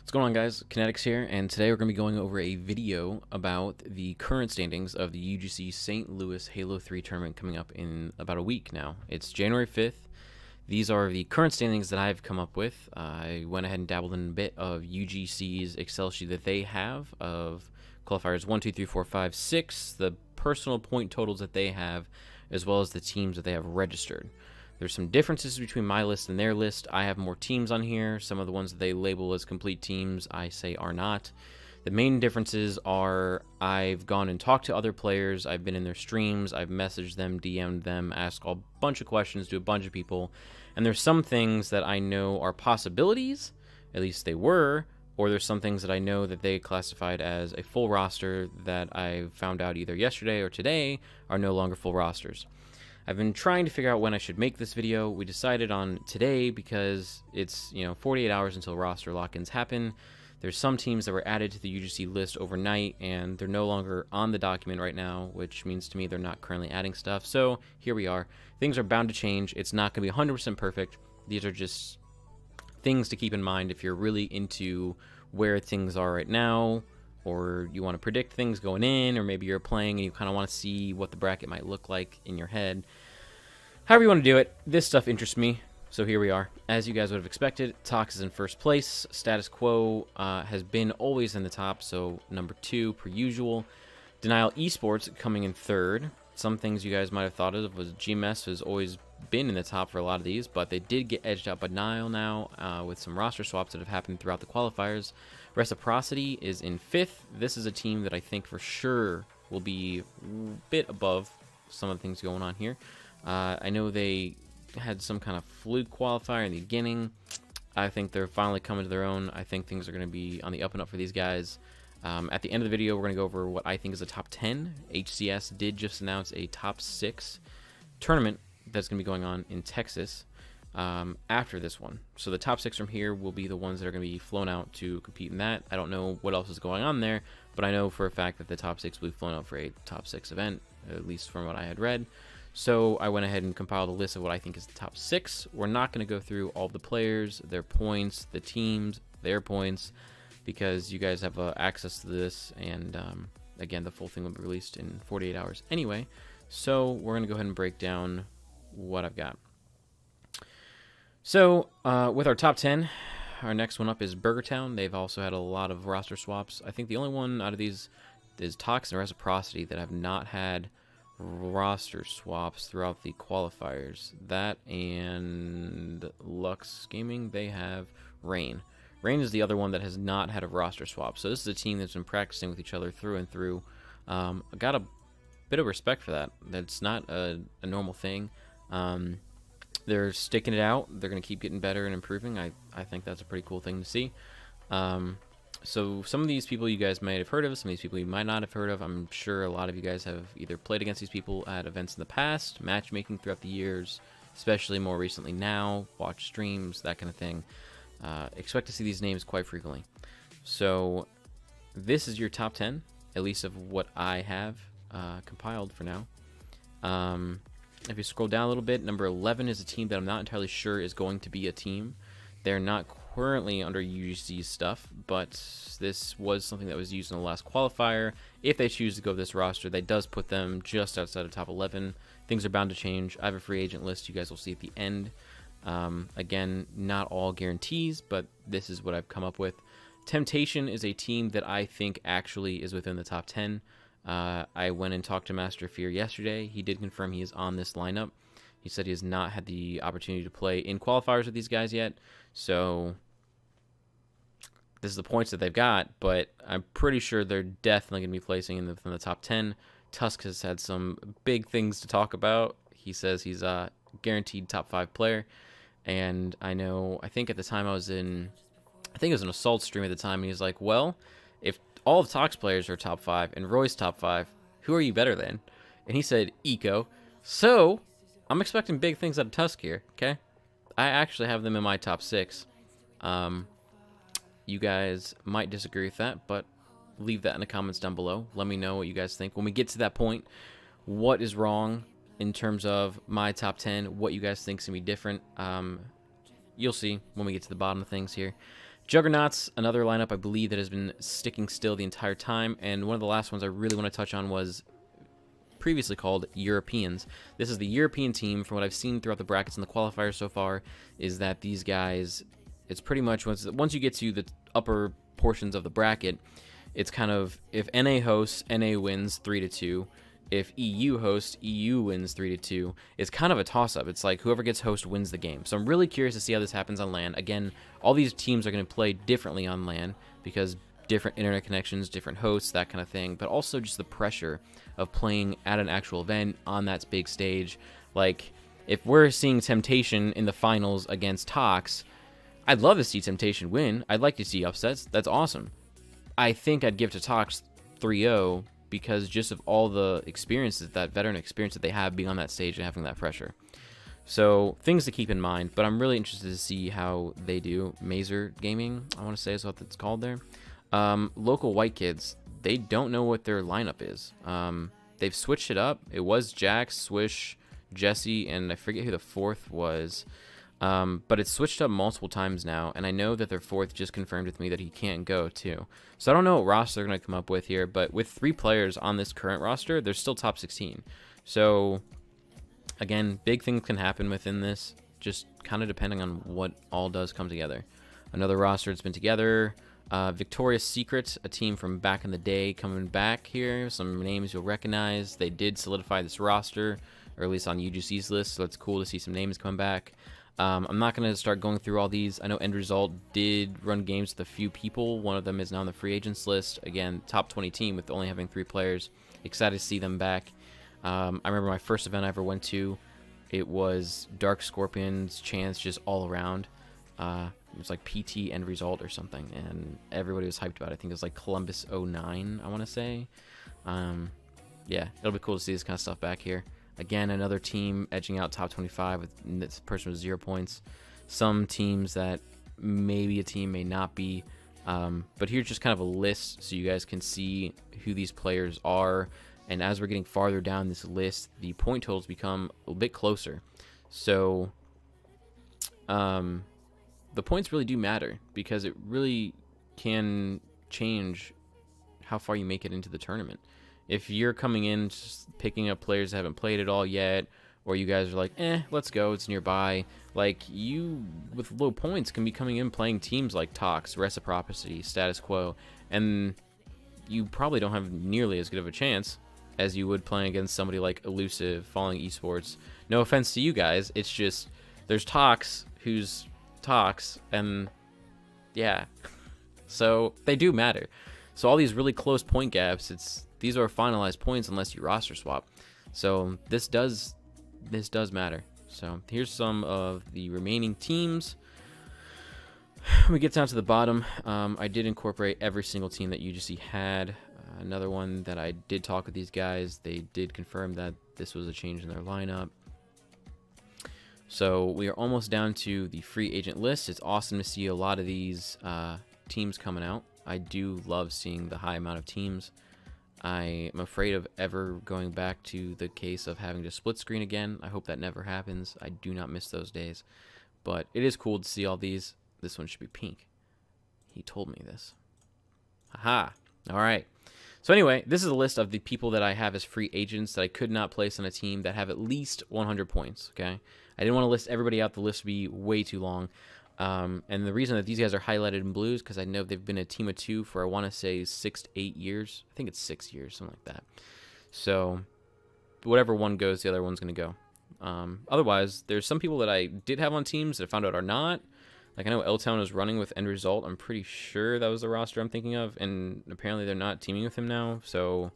What's going on, guys? Kinetics here, and today we're going to be going over a video about the current standings of the UGC St. Louis Halo 3 tournament coming up in about a week now. It's January 5th. These are the current standings that I've come up with. I went ahead and dabbled in a bit of UGC's Excel sheet that they have of qualifiers 1, 2, 3, 4, 5, 6, the personal point totals that they have, as well as the teams that they have registered. There's some differences between my list and their list. I have more teams on here. Some of the ones that they label as complete teams, I say are not. The main differences are I've gone and talked to other players. I've been in their streams. I've messaged them, DM'd them, asked a bunch of questions to a bunch of people. And there's some things that I know are possibilities, at least they were, or there's some things that I know that they classified as a full roster that I found out either yesterday or today are no longer full rosters. I've been trying to figure out when I should make this video. We decided on today because it's 48 hours until roster lock-ins happen. There's some teams that were added to the UGC list overnight, and they're no longer on the document right now, which means to me they're not currently adding stuff. So here we are. Things are bound to change. It's not going to be 100% perfect. These are just things to keep in mind if you're really into where things are right now, or you want to predict things going in, or maybe you're playing and you kind of want to see what the bracket might look like in your head. However you want to do it, this stuff interests me, so here we are. As you guys would have expected, Tox is in first place. Status Quo has been always in the top, so number 2 per usual. Denial Esports coming in third. Some things you guys might have thought of was GMS has always been in the top for a lot of these, but they did get edged out by Denial now with some roster swaps that have happened throughout the qualifiers. Reciprocity is in 5th. This is a team that I think for sure will be a bit above some of the things going on here. I know they had some kind of fluke qualifier in the beginning. I think they're finally coming to their own. I think things are going to be on the up and up for these guys. At the end of the video, we're going to go over what I think is a top 10. HCS did just announce a top 6 tournament that's going to be going on in Texas after this one. So the top 6 from here will be the ones that are going to be flown out to compete in that. I don't know what else is going on there, but I know for a fact that the top 6 will be flown out for a top 6 event, at least from what I had read. So I went ahead and compiled a list of what I think is the top 6. We're not going to go through all the players, their points, the teams, their points, because you guys have access to this, and again, the full thing will be released in 48 hours anyway. So we're going to go ahead and break down what I've got. So with our top 10, our next one up is Burgertown. They've also had a lot of roster swaps. I think the only one out of these is Tox and Reciprocity that have not had roster swaps throughout the qualifiers. That and Lux Gaming, they have Rain. Rain is the other one that has not had a roster swap. So this is a team that's been practicing with each other through and through. I got a bit of respect for that. That's not a normal thing. They're sticking it out. They're going to keep getting better and improving. I think that's a pretty cool thing to see. So some of these people you guys might have heard of, some of these people you might not have heard of. I'm sure a lot of you guys have either played against these people at events in the past, matchmaking throughout the years, especially more recently now, watch streams, that kind of thing. Expect to see these names quite frequently. So this is your top 10, at least of what I have compiled for now. If you scroll down a little bit, number 11 is a team that I'm not entirely sure is going to be a team. They're not currently under UGC's stuff, but this was something that was used in the last qualifier. If they choose to go this roster, that does put them just outside of top 11. Things are bound to change. I have a free agent list you guys will see at the end. Again, not all guarantees, but this is what I've come up with. Temptation is a team that I think actually is within the top 10. I went and talked to Master Fear yesterday. He did confirm he is on this lineup. He said he has not had the opportunity to play in qualifiers with these guys yet, so this is the points that they've got, but I'm pretty sure they're definitely going to be placing in within the top 10. Tusk has had some big things to talk about. He says he's a guaranteed top 5 player, and I think at the time I think it was an Assault stream at the time, and he's like, well, if all of Tox players are top 5 and Roy's top 5, who are you better than? And he said Eco. So I'm expecting big things out of Tusk here, okay? I actually have them in my top 6. You guys might disagree with that, but leave that in the comments down below. Let me know what you guys think. When we get to that point, what is wrong in terms of my top 10, what you guys think is going to be different. You'll see when we get to the bottom of things here. Juggernauts, another lineup I believe that has been sticking still the entire time, and one of the last ones I really want to touch on was previously called Europeans. This is the European team. From what I've seen throughout the brackets and the qualifiers so far, is that these guys, it's pretty much once you get to the upper portions of the bracket, it's kind of if NA hosts, NA wins 3-2. If EU hosts, EU wins 3-2. It's kind of a toss-up. It's like whoever gets host wins the game. So I'm really curious to see how this happens on LAN. Again, all these teams are going to play differently on LAN because different internet connections, different hosts, that kind of thing. But also just the pressure of playing at an actual event on that big stage. Like, if we're seeing Temptation in the finals against Tox, I'd love to see Temptation win. I'd like to see upsets. That's awesome. I think I'd give to Tox 3-0 because just of all the experiences, that veteran experience that they have being on that stage and having that pressure. So things to keep in mind, but I'm really interested to see how they do. Mazer Gaming, I want to say is what it's called there. Local white kids, they don't know what their lineup is. They've switched it up. It was Jax, Swish, Jesse, and I forget who the fourth was. But it's switched up multiple times now, and I know that their fourth just confirmed with me that he can't go too. So I don't know what roster they're going to come up with here, but with 3 players on this current roster, they're still top 16. So again, big things can happen within this, just kind of depending on what all does come together. Another roster that's been together, Victoria's Secret, a team from back in the day coming back here. Some names you'll recognize. They did solidify this roster, or at least on UGC's list, so it's cool to see some names come back. I'm not going to start going through all these. I know End Result did run games with a few people. One of them is now on the free agents list. Again, top 20 team with only having 3 players. Excited to see them back. I remember my first event I ever went to. It was Dark Scorpions, Chance, just all around. It was like PT End Result or something, and everybody was hyped about it. I think it was like Columbus 09, I want to say. Yeah, it'll be cool to see this kind of stuff back here. Again, another team edging out top 25 with this person with 0 points. Some teams that maybe a team may not be. But here's just kind of a list so you guys can see who these players are. And as we're getting farther down this list, the point totals become a bit closer. So the points really do matter because it really can change how far you make it into the tournament. If you're coming in just picking up players that haven't played at all yet, or you guys are like, let's go, it's nearby, like, you, with low points, can be coming in playing teams like Tox, Reciprocity, Status Quo, and you probably don't have nearly as good of a chance as you would playing against somebody like Elusive, Falling Esports. No offense to you guys, it's just, there's Tox, who's Tox, and yeah. So, they do matter. So all these really close point gaps, these are finalized points unless you roster swap. So this does matter. So here's some of the remaining teams. We get down to the bottom. I did incorporate every single team that UGC had. Another one that I did talk with these guys. They did confirm that this was a change in their lineup. So we are almost down to the free agent list. It's awesome to see a lot of these teams coming out. I do love seeing the high amount of teams. I am afraid of ever going back to the case of having to split screen again. I hope that never happens. I do not miss those days. But it is cool to see all these. This one should be pink. He told me this. Haha. All right. So anyway, this is a list of the people that I have as free agents that I could not place on a team that have at least 100 points, okay? I didn't want to list everybody out. The list would be way too long. And the reason that these guys are highlighted in blue is because I know they've been a team of 2 for, I want to say, 6 to 8 years. I think it's 6 years, something like that. So whatever one goes, the other one's going to go. Otherwise, there's some people that I did have on teams that I found out are not. Like, I know L-Town is running with End Result. I'm pretty sure that was the roster I'm thinking of. And apparently they're not teaming with him now. So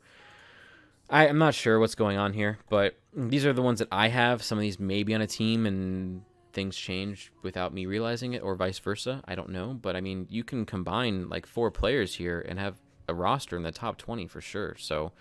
I'm not sure what's going on here. But these are the ones that I have. Some of these may be on a team and things change without me realizing it, or vice versa. I don't know. But, I mean, you can combine, like, 4 players here and have a roster in the top 20 for sure. So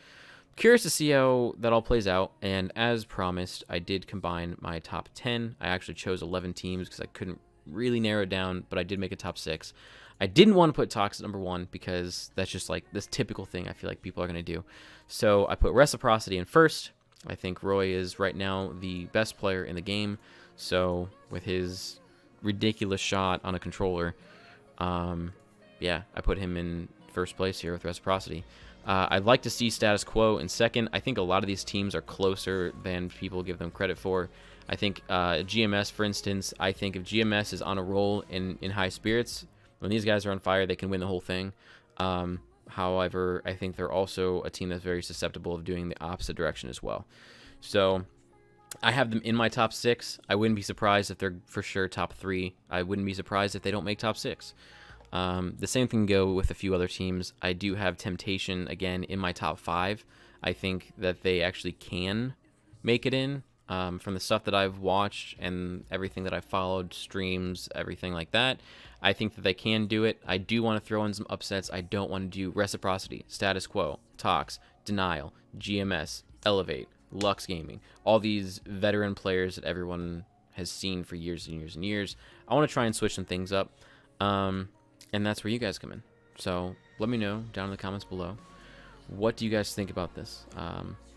curious to see how that all plays out. And as promised, I did combine my top 10. I actually chose 11 teams because I couldn't really narrow it down, but I did make a top 6. I didn't want to put Tox at number 1 because that's just like this typical thing I feel like people are going to do. So I put Reciprocity in first. I think Roy is right now the best player in the game. So with his ridiculous shot on a controller, Yeah, I put him in first place here with reciprocity. I'd like to see status quo in second. I think a lot of these teams are closer than people give them credit for. I think GMS, for instance, I think if GMS is on a roll in high spirits, when these guys are on fire, they can win the whole thing. However, I think they're also a team that's very susceptible of doing the opposite direction as well. So I have them in my top 6. I wouldn't be surprised if they're for sure top 3. I wouldn't be surprised if they don't make top 6. The same thing can go with a few other teams. I do have Temptation, again, in my top 5. I think that they actually can make it in. From the stuff that I've watched and everything that I've followed, streams, everything like that, I think that they can do it. I do want to throw in some upsets. I don't want to do Reciprocity, Status Quo, Tox, Denial, GMS, Elevate, Lux Gaming, all these veteran players that everyone has seen for years and years and years. I want to try and switch some things up, and that's where you guys come in. So let me know down in the comments below. What do you guys think about this?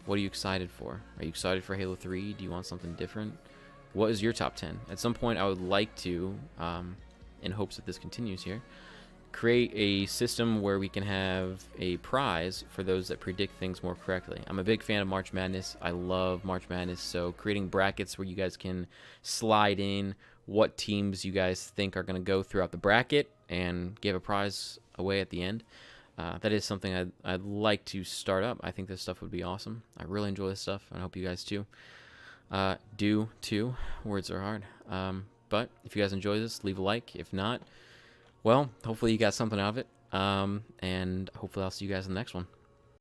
What are you excited for? Are you excited for Halo 3? Do you want something different? What is your top 10? At some point, I would like to, in hopes that this continues here, create a system where we can have a prize for those that predict things more correctly. I'm a big fan of March Madness. I love March Madness, so creating brackets where you guys can slide in what teams you guys think are going to go throughout the bracket and give a prize away at the end. That is something I'd like to start up. I think this stuff would be awesome. I really enjoy this stuff, and I hope you guys too. Do too. Words are hard. But if you guys enjoy this, leave a like. If not, well, hopefully you got something out of it. And hopefully I'll see you guys in the next one.